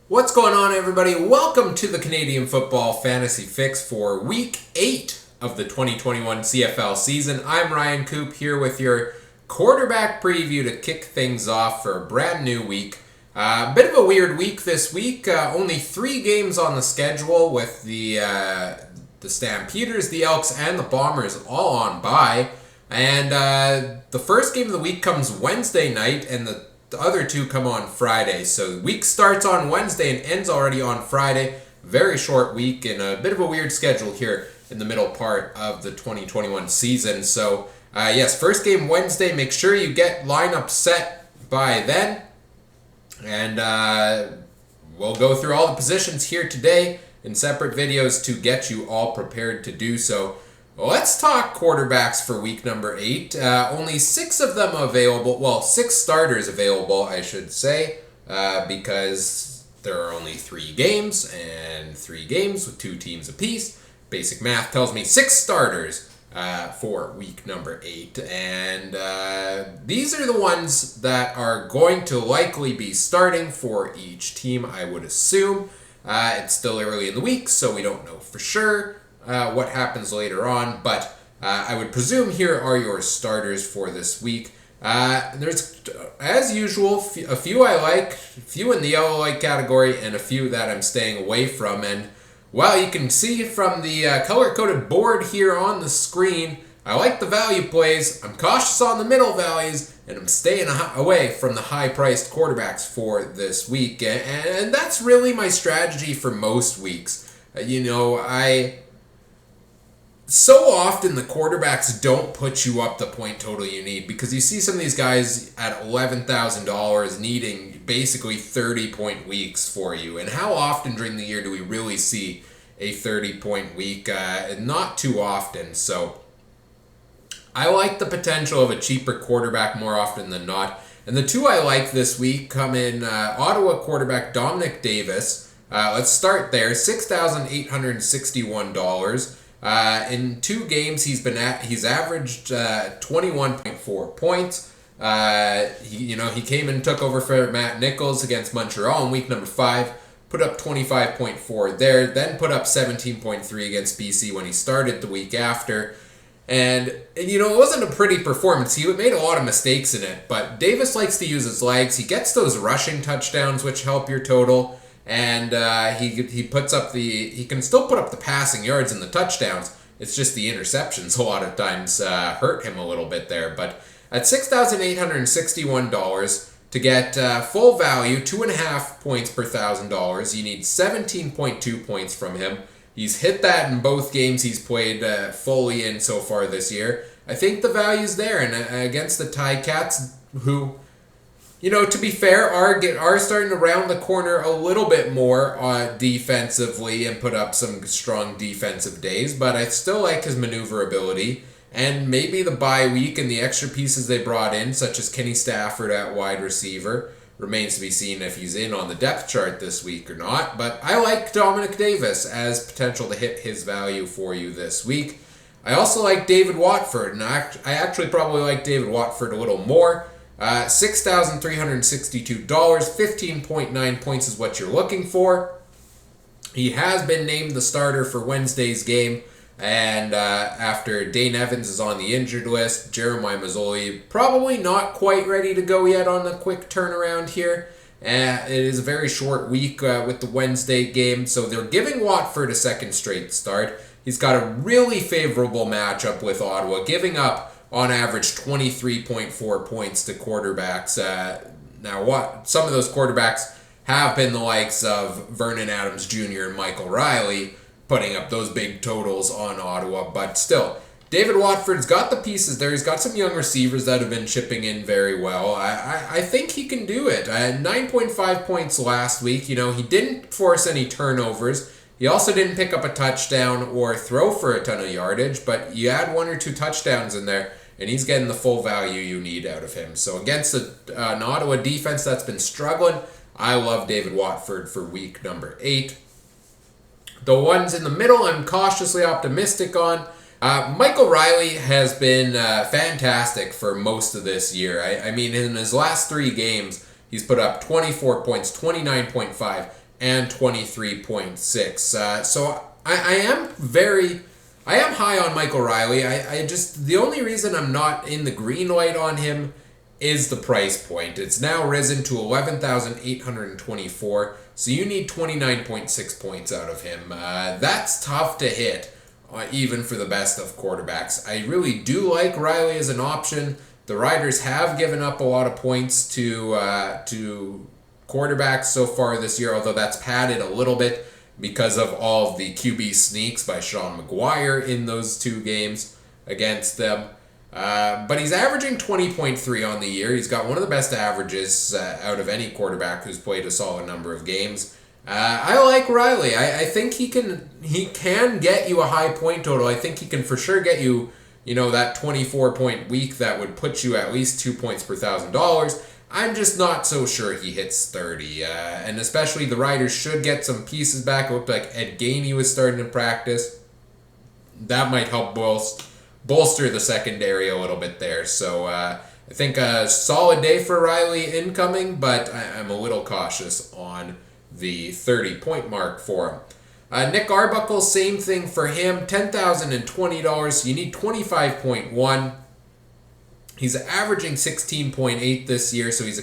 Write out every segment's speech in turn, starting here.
What's going on, everybody? Welcome to the Canadian Football Fantasy Fix for Week 8 of the 2021 CFL season. I'm Ryan Coop here with your quarterback preview to kick things off for a brand new week. Bit of a weird week this week. Only 3 games on the schedule with the Stampeders, the Elks, and the Bombers all on bye. And the first game of the week comes Wednesday night, and the other 2 come on Friday. So the week starts on Wednesday and ends already on Friday. Very short week and a bit of a weird schedule here in the middle part of the 2021 season. So yes, first game Wednesday. Make sure you get lineup set by then. And we'll go through all the positions here today in separate videos to get you all prepared to do so. Let's talk quarterbacks for week number 8. Only 6 of them available. Well, 6 starters available, I should say, because there are only 3 games, and 3 games with 2 teams apiece. Basic math tells me 6 starters for week number 8. And these are the ones that are going to likely be starting for each team, I would assume. It's still early in the week, so we don't know for sure what happens later on, but I would presume here are your starters for this week. There's, as usual, a few I like, a few in the yellow light category, and a few that I'm staying away from. And, well, you can see from the color-coded board here on the screen, I like the value plays, I'm cautious on the middle values, and I'm staying away from the high-priced quarterbacks for this week. And that's really my strategy for most weeks. So often the quarterbacks don't put you up the point total you need, because you see some of these guys at $11,000 needing basically 30-point weeks for you. And how often during the year do we really see a 30-point week? Not too often. So I like the potential of a cheaper quarterback more often than not. And the 2 I like this week come in Ottawa quarterback Dominic Davis. Let's start there. $6,861. In 2 games, he's averaged 21.4 points. He came and took over for Matt Nichols against Montreal in week number 5, put up 25.4 there, then put up 17.3 against BC when he started the week after. And it wasn't a pretty performance. He made a lot of mistakes in it, but Davis likes to use his legs. He gets those rushing touchdowns, which help your total. And he can still put up the passing yards and the touchdowns. It's just the interceptions a lot of times hurt him a little bit there. But at $6,861 to get full value, 2.5 points per $1,000, you need 17.2 points from him. He's hit that in both games he's played fully in so far this year. I think the value's there, and against the Ticats, who, to be fair, are starting to round the corner a little bit more defensively and put up some strong defensive days, but I still like his maneuverability. And maybe the bye week and the extra pieces they brought in, such as Kenny Stafford at wide receiver, remains to be seen if he's in on the depth chart this week or not. But I like Dominic Davis as potential to hit his value for you this week. I also like David Watford, and I actually probably like David Watford a little more. $6,362, 15.9 points is what you're looking for. He has been named the starter for Wednesday's game, and after Dane Evans is on the injured list, Jeremiah Mazzoli probably not quite ready to go yet on the quick turnaround here. It is a very short week with the Wednesday game, so they're giving Watford a second straight start. He's got a really favorable matchup with Ottawa, giving up on average 23.4 points to quarterbacks. Now, some of those quarterbacks have been the likes of Vernon Adams Jr. and Michael Riley, putting up those big totals on Ottawa. But still, David Watford's got the pieces there. He's got some young receivers that have been chipping in very well. I think he can do it. 9.5 points last week. He didn't force any turnovers. He also didn't pick up a touchdown or throw for a ton of yardage, but you add 1 or 2 touchdowns in there, and he's getting the full value you need out of him. So against an Ottawa defense that's been struggling, I love David Watford for week number 8. The ones in the middle I'm cautiously optimistic on. Michael Riley has been fantastic for most of this year. I mean, in his last 3 games, he's put up 24 points, 29.5, and 23.6. So I am high on Michael Riley. The only reason I'm not in the green light on him is the price point. It's now risen to 11,824, so you need 29.6 points out of him. That's tough to hit, even for the best of quarterbacks. I really do like Riley as an option. The Riders have given up a lot of points to quarterbacks so far this year, although that's padded a little bit because of all of the QB sneaks by Sean McGuire in those 2 games against them. But he's averaging 20.3 on the year. He's got one of the best averages out of any quarterback who's played a solid number of games. I like Riley. I think he can get you a high point total. I think he can for sure get you, that 24-point week that would put you at least 2 points per $1,000. I'm just not so sure he hits 30. And especially the Riders should get some pieces back. It looked like Ed Gainey was starting to practice. That might help bolster the secondary a little bit there. So I think a solid day for Riley incoming, but I'm a little cautious on the 30-point mark for him. Nick Arbuckle, same thing for him, $10,020. You need 25.1. He's averaging 16.8 this year, so he's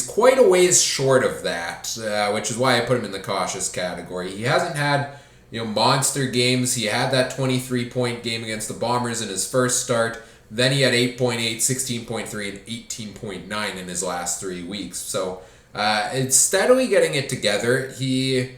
quite a ways short of that, which is why I put him in the cautious category. He hasn't had, monster games. He had that 23-point game against the Bombers in his first start. Then he had 8.8, 16.3, and 18.9 in his last 3 weeks. So it's steadily getting it together. The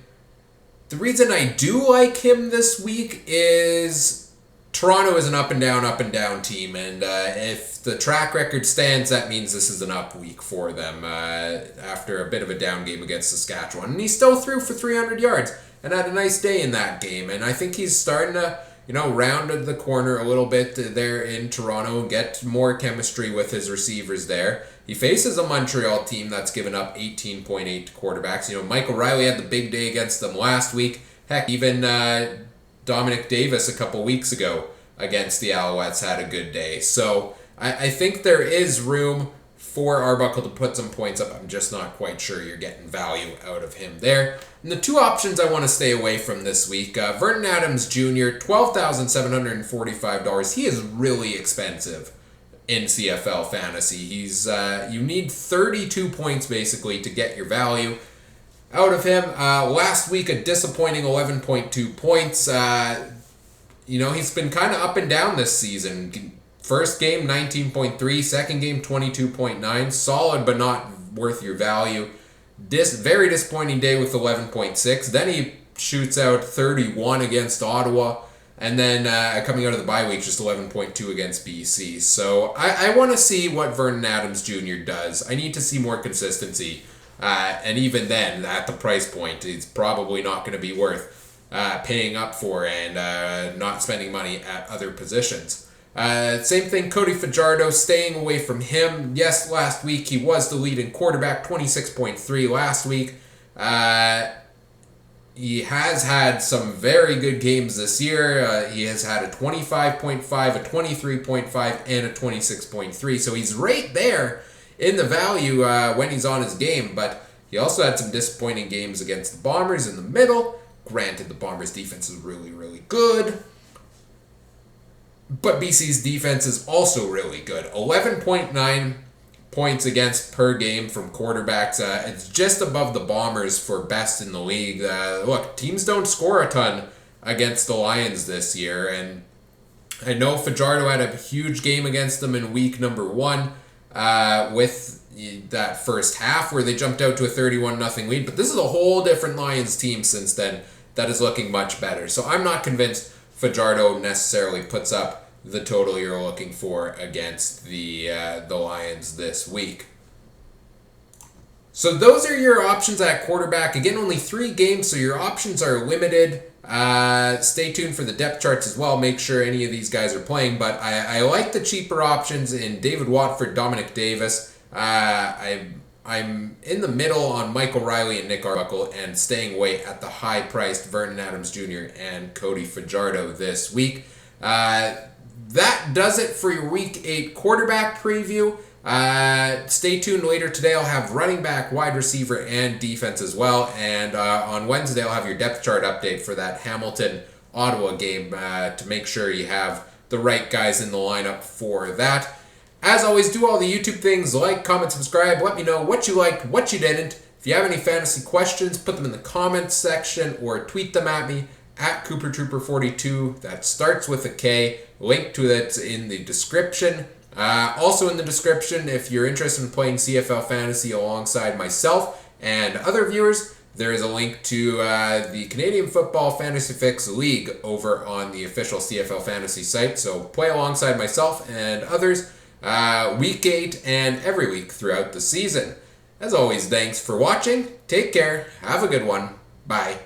reason I do like him this week is Toronto is an up and down team, and if the track record stands, that means this is an up week for them after a bit of a down game against Saskatchewan. And he still threw for 300 yards and had a nice day in that game, and I think he's starting to rounded the corner a little bit there in Toronto, get more chemistry with his receivers there. He faces a Montreal team that's given up 18.8 to quarterbacks. Michael Riley had the big day against them last week. Heck, even Dominic Davis a couple weeks ago against the Alouettes had a good day. So I think there is room for Arbuckle to put some points up. I'm just not quite sure you're getting value out of him there. And the 2 options I want to stay away from this week, Vernon Adams Jr., $12,745. He is really expensive in CFL Fantasy. You need 32 points basically to get your value out of him. Last week, a disappointing 11.2 points. He's been kind of up and down this season. First game, 19.3. Second game, 22.9. Solid, but not worth your value. Very disappointing day with 11.6. Then he shoots out 31 against Ottawa. And then coming out of the bye week, just 11.2 against BC. So I want to see what Vernon Adams Jr. does. I need to see more consistency. And even then, at the price point, it's probably not going to be worth paying up for and not spending money at other positions. Same thing, Cody Fajardo, staying away from him. Yes, last week he was the leading quarterback, 26.3 last week. He has had some very good games this year. He has had a 25.5, a 23.5, and a 26.3. So he's right there in the value when he's on his game. But he also had some disappointing games against the Bombers in the middle. Granted, the Bombers' defense is really, really good. But BC's defense is also really good. 11.9 points against per game from quarterbacks. It's just above the Bombers for best in the league. Look, teams don't score a ton against the Lions this year. And I know Fajardo had a huge game against them in week number 1 with that first half where they jumped out to a 31-0 lead. But this is a whole different Lions team since then that is looking much better. So I'm not convinced Fajardo necessarily puts up the total you're looking for against the Lions this week. So those are your options at quarterback. Again, only 3 games, so your options are limited. Stay tuned for the depth charts as well. Make sure any of these guys are playing. But I like the cheaper options in David Watford, Dominic Davis. I'm in the middle on Michael Riley and Nick Arbuckle and staying away at the high-priced Vernon Adams Jr. and Cody Fajardo this week. That does it for your Week 8 quarterback preview. Stay tuned later today. I'll have running back, wide receiver, and defense as well. And on Wednesday, I'll have your depth chart update for that Hamilton-Ottawa game to make sure you have the right guys in the lineup for that. As always, do all the YouTube things. Like, comment, subscribe. Let me know what you liked, what you didn't. If you have any fantasy questions, put them in the comments section or tweet them at me at CooperTrooper42. That starts with a K. Link to that's in the description. Also in the description, if you're interested in playing CFL Fantasy alongside myself and other viewers, there is a link to the Canadian Football Fantasy Fix League over on the official CFL Fantasy site. So play alongside myself and others week 8 and every week throughout the season. As always, thanks for watching. Take care. Have a good one. Bye.